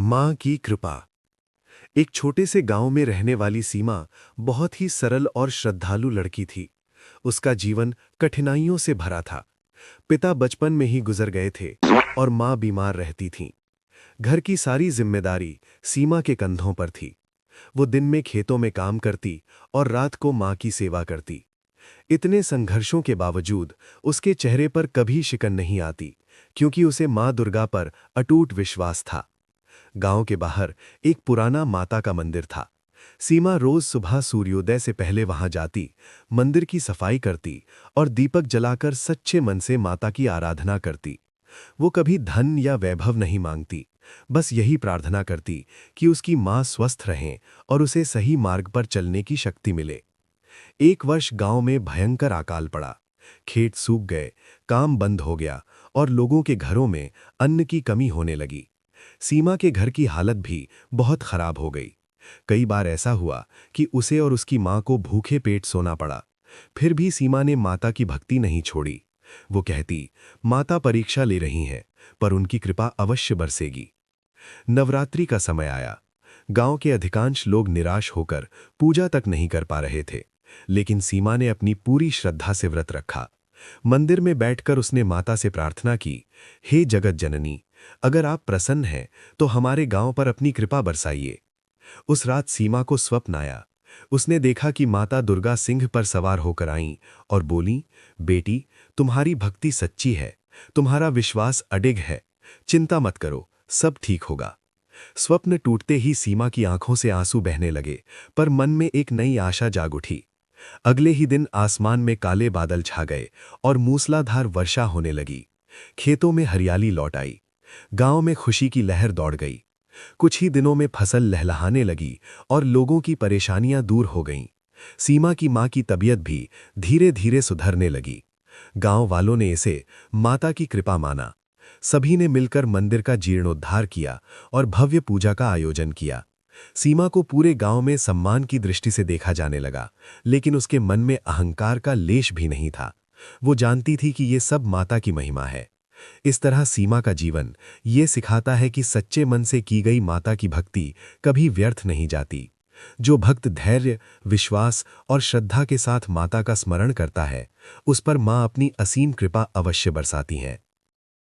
माँ की कृपा। एक छोटे से गांव में रहने वाली सीमा बहुत ही सरल और श्रद्धालु लड़की थी। उसका जीवन कठिनाइयों से भरा था। पिता बचपन में ही गुजर गए थे और माँ बीमार रहती थीं। घर की सारी जिम्मेदारी सीमा के कंधों पर थी। वो दिन में खेतों में काम करती और रात को माँ की सेवा करती। इतने संघर्षों के बावजूद उसके चेहरे पर कभी शिकन नहीं आती, क्योंकि उसे माँ दुर्गा पर अटूट विश्वास था। गांव के बाहर एक पुराना माता का मंदिर था। सीमा रोज सुबह सूर्योदय से पहले वहां जाती, मंदिर की सफाई करती और दीपक जलाकर सच्चे मन से माता की आराधना करती। वो कभी धन या वैभव नहीं मांगती, बस यही प्रार्थना करती कि उसकी मां स्वस्थ रहें और उसे सही मार्ग पर चलने की शक्ति मिले। एक वर्ष गांव में भयंकर अकाल पड़ा। खेत सूख गए, काम बंद हो गया और लोगों के घरों में अन्न की कमी होने लगी। सीमा के घर की हालत भी बहुत खराब हो गई। कई बार ऐसा हुआ कि उसे और उसकी मां को भूखे पेट सोना पड़ा। फिर भी सीमा ने माता की भक्ति नहीं छोड़ी। वो कहती, माता परीक्षा ले रही हैं, पर उनकी कृपा अवश्य बरसेगी। नवरात्रि का समय आया। गांव के अधिकांश लोग निराश होकर पूजा तक नहीं कर पा रहे थे, लेकिन सीमा ने अपनी पूरी श्रद्धा से व्रत रखा। मंदिर में बैठकर उसने माता से प्रार्थना की, हे जगत जननी, अगर आप प्रसन्न हैं तो हमारे गांव पर अपनी कृपा बरसाइए। उस रात सीमा को स्वप्न आया। उसने देखा कि माता दुर्गा सिंह पर सवार होकर आईं और बोली, बेटी, तुम्हारी भक्ति सच्ची है, तुम्हारा विश्वास अडिग है, चिंता मत करो, सब ठीक होगा। स्वप्न टूटते ही सीमा की आंखों से आंसू बहने लगे, पर मन में एक नई आशा जाग उठी। अगले ही दिन आसमान में काले बादल छा गए और मूसलाधार वर्षा होने लगी। खेतों में हरियाली लौट आई। गांव में खुशी की लहर दौड़ गई। कुछ ही दिनों में फसल लहलहाने लगी और लोगों की परेशानियां दूर हो गईं। सीमा की मां की तबीयत भी धीरे धीरे सुधरने लगी। गांव वालों ने इसे माता की कृपा माना। सभी ने मिलकर मंदिर का जीर्णोद्धार किया और भव्य पूजा का आयोजन किया। सीमा को पूरे गांव में सम्मान की दृष्टि से देखा जाने लगा, लेकिन उसके मन में अहंकार का लेश भी नहीं था। वो जानती थी कि ये सब माता की महिमा है। इस तरह सीमा का जीवन ये सिखाता है कि सच्चे मन से की गई माता की भक्ति कभी व्यर्थ नहीं जाती। जो भक्त धैर्य, विश्वास और श्रद्धा के साथ माता का स्मरण करता है, उस पर मां अपनी असीम कृपा अवश्य बरसाती हैं।